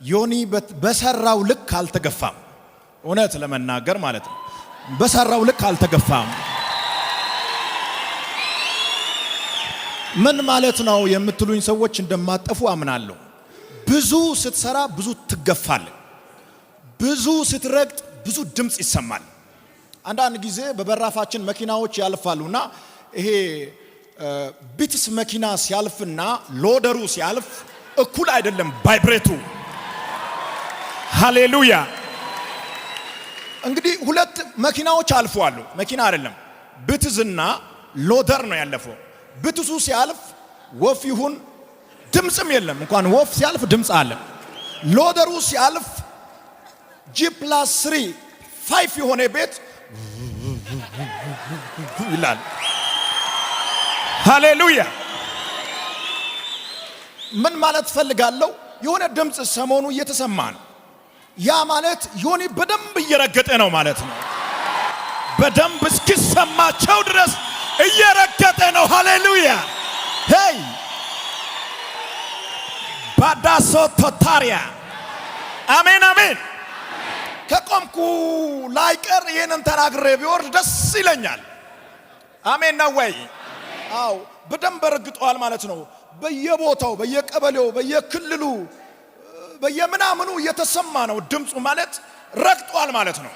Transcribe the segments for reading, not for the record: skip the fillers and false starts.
ዮኒ በሰራው ልክ አልተገፋም። እውነት ለመናገር ማለት ነው። በሰራው ልክ አልተገፋም። ምን ማለት ነው የምትሉኝ ሰዎች እንደማጠፉ አምናለሁ። ብዙ ስትሰራ ብዙ ትገፋለህ። ብዙ ስትረግጥ ብዙ ድምጽ ይሰማል። አንዳንድ ጊዜ በበራፋችን መኪናዎች ያልፋሉና ይሄ ቢትስ መኪና ሲያልፍና ሎደሩ ሲያልፍ እኩል አይደለም ቫይብሬቱ። ሃሌሉያ። እንግዲህ ሁለት መኪናዎች አልፈዋል። መኪና አይደለም ቢትዝና ሎደር ነው ያለፈው። ቢትሱ ሲያልፍ ወፍ ይሁን ድምጽም የለም። እንኳን ወፍ ሲያልፍ ድምጽ አለ። ሎደሩ ሲያልፍ G+3 5 የሆነ ቤት ይላል። ሃሌሉያ። ምን ማለት ፈልጋለሁ? የሆነ ድምጽ ሰሞኑ እየተሰማ ነው። ያ ማለት ዮኒ በደንብ እየረገጠ ነው ማለት ነው። በደንብ እስኪሰማቸው ድረስ እየረገጠ ነው። ሃሌሉያ። ሄይ ባዳሶ ቶታሪያ አሜን አሜን። ከቆምኩ ላይቀር ይሄንን ተናግሬ ቢወርድ ደስ ይለኛል። አሜን ነው ወይ? አው በደንብ ረግጧል ማለት ነው። በየቦታው በየቀበሌው በየክልሉ በየምናምኑ እየተሰማ ነው ድምጹ ማለት ረግጧል ማለት ነው።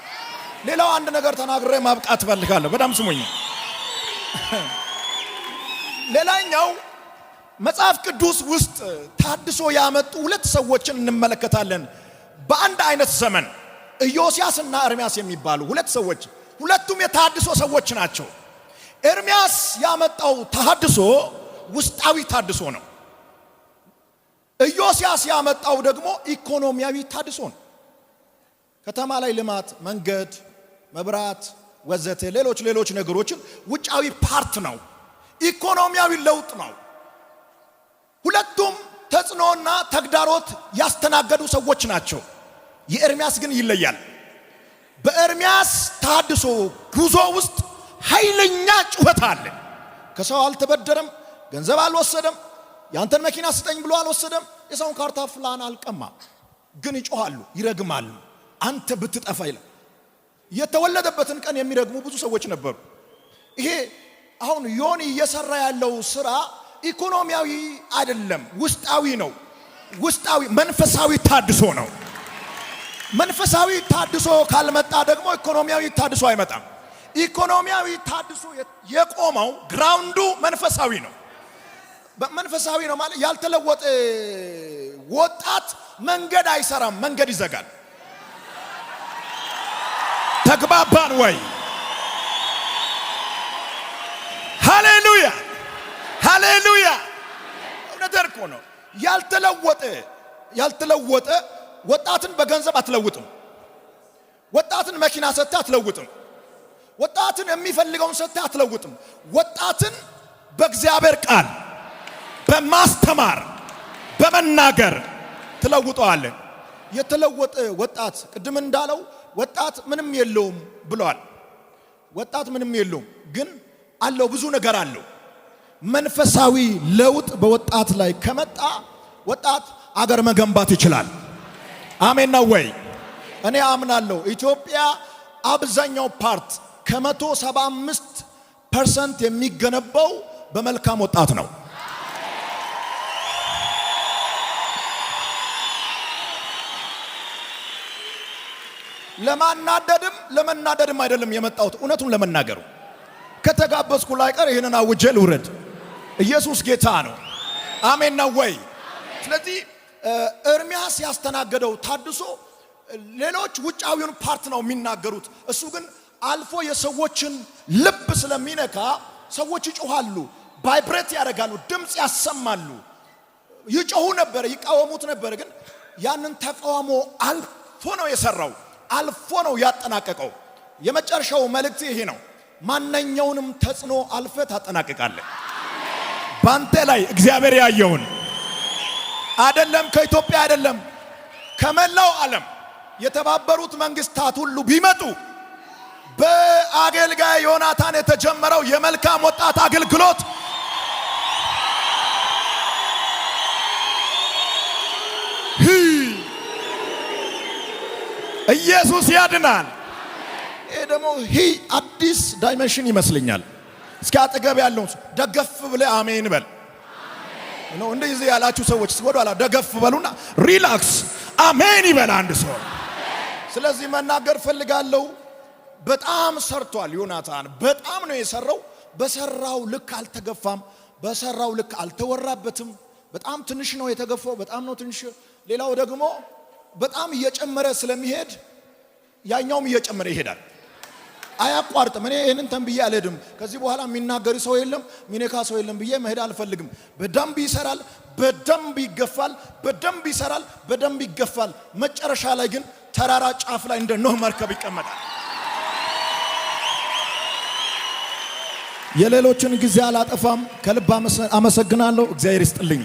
ሌላው አንድ ነገር ተናግሬ ማብቃት ፈልጋለሁ። በጣም ስሙኝ። ሌላኛው መጽሐፍ ቅዱስ ውስጥ ታድሶ ያመጡ ሁለት ሰዎችን እንመለከታለን። በአንድ አይነት ዘመን ኢዮስያስ እና ኤርሚያስ የሚባሉ ሁለት ሰዎች፣ ሁለቱም የታድሶ ሰዎች ናቸው። ኤርሚያስ ያመጣው ታድሶ ውስጣዊ ታድሶ ነው። ኢዮስያስ ያመጣው ደግሞ ኢኮኖሚያዊ ታድሶ ነው። ከተማ ላይ ልማት፣ መንገድ፣ መብራት ወዘተ ሌሎች ነገሮችን ውጫዊ ፓርት ነው። ኢኮኖሚያዊ ለውጥ ነው። ሁለቱም ተጽዕኖና ተግዳሮት ያስተናገዱ ሰዎች ናቸው። የኤርሚያስ ግን ይለያል። በኤርሚያስ ታድሶ ጉዞ ውስጥ ኃይለኛ ጩኸት አለ። ከሰው አልተበደረም፣ ገንዘብ አልወሰደም፣ ያንተን መኪና ስጠኝ ብሎ አልወሰደም፣ የሰውን ካርታ ፍላን አልቀማም። ግን ይጮሃሉ፣ ይረግማሉ። አንተ ብትጠፋ ይላል። የተወለደበትን ቀን የሚረግሙ ብዙ ሰዎች ነበሩ። ይሄ አሁን ዮኒ እየሰራ ያለው ስራ ኢኮኖሚያዊ አይደለም፣ ውስጣዊ ነው። ውስጣዊ መንፈሳዊ ታድሶ ነው። መንፈሳዊ ታድሶ ካልመጣ ደግሞ ኢኮኖሚያዊ ታድሶ አይመጣም። ኢኮኖሚያዊ ታድሶ የቆመው ግራውንዱ መንፈሳዊ ነው። መንፈሳዊ ነው ማለት ያልተለወጠ ወጣት መንገድ አይሰራም፣ መንገድ ይዘጋል። ተግባባን ወይ? ሃሌሉያ ሃሌሉያ። እውነትርኮ ነው። ያልተለወጠ ወጣትን በገንዘብ አትለውጥም። ወጣትን መኪና ሰጥተህ አትለውጥም። ወጣትን የሚፈልገውን ሰጥተህ አትለውጥም። ወጣትን በእግዚአብሔር ቃል በማስተማር በመናገር ትለውጠዋለህ። የተለወጠ ወጣት ቅድም እንዳለው ወጣት ምንም የለውም ብሏል። ወጣት ምንም የለውም ግን አለው፣ ብዙ ነገር አለው። መንፈሳዊ ለውጥ በወጣት ላይ ከመጣ ወጣት አገር መገንባት ይችላል። አሜን ነው ወይ? እኔ አምናለሁ ኢትዮጵያ አብዛኛው ፓርት ከ175% የሚገነባው በመልካም ወጣት ነው። ለማናደድም አይደለም የመጣሁት፣ እውነቱን ለመናገሩ ከተጋበዝኩ ላይ ቀር ይሄንን አውጄ ልውረድ። ኢየሱስ ጌታ ነው። አሜን ነው ወይ? ስለዚህ ኤርሚያስ ያስተናገደው ታድሶ ሌሎች ውጫዊውን ፓርት ነው የሚናገሩት። እሱ ግን አልፎ የሰዎችን ልብ ስለሚነካ ሰዎች ይጮሃሉ፣ ቫይብሬት ያደርጋሉ፣ ድምጽ ያሰማሉ። ይጮሁ ነበር፣ ይቃወሙት ነበር። ግን ያንን ተቃውሞ አልፎ ነው የሰራው፣ አልፎ ነው ያጠናቀቀው። የመጨረሻው መልእክት ይሄ ነው። ማንኛውንም ተጽዕኖ አልፈ ታጠናቀቃለህ። ባንተ ላይ እግዚአብሔር ያየውን አይደለም፣ ከኢትዮጵያ አይደለም፣ ከመላው ዓለም የተባበሩት መንግስታት ሁሉ ቢመጡ በአገልጋይ ዮናታን የተጀመረው የመልካም ወጣት አገልግሎት ኢየሱስ ያድናል። ይሄ ደግሞ አዲስ ዳይሜንሽን ይመስለኛል። እስኪ አጠገብ ያለው ደገፍ ብለህ አሜን በል። ነው እንደዚህ ያላችሁ ሰዎች ወደ ኋላ ደገፍ በሉና ሪላክስ አሜን ይበል አንድ ሰው። ስለዚህ መናገር ፈልጋለሁ። በጣም ሰርቷል ዮናታን፣ በጣም ነው የሰራው። በሰራው ልክ አልተገፋም፣ በሰራው ልክ አልተወራበትም። በጣም ትንሽ ነው የተገፋው፣ በጣም ነው ትንሽ። ሌላው ደግሞ በጣም እየጨመረ ስለሚሄድ ያኛውም እየጨመረ ይሄዳል፣ አያቋርጥም። እኔ ይሄንን ተንብዬ አልሄድም። ከዚህ በኋላ የሚናገር ሰው የለም፣ ሚነካ ሰው የለም ብዬ መሄድ አልፈልግም። በደንብ ይሰራል፣ በደንብ ይገፋል፣ በደንብ ይሰራል፣ በደንብ ይገፋል። መጨረሻ ላይ ግን ተራራ ጫፍ ላይ እንደ ኖህ መርከብ ይቀመጣል። የሌሎችን ጊዜ አላጠፋም። ከልብ አመሰግናለሁ። እግዚአብሔር ይስጥልኝ።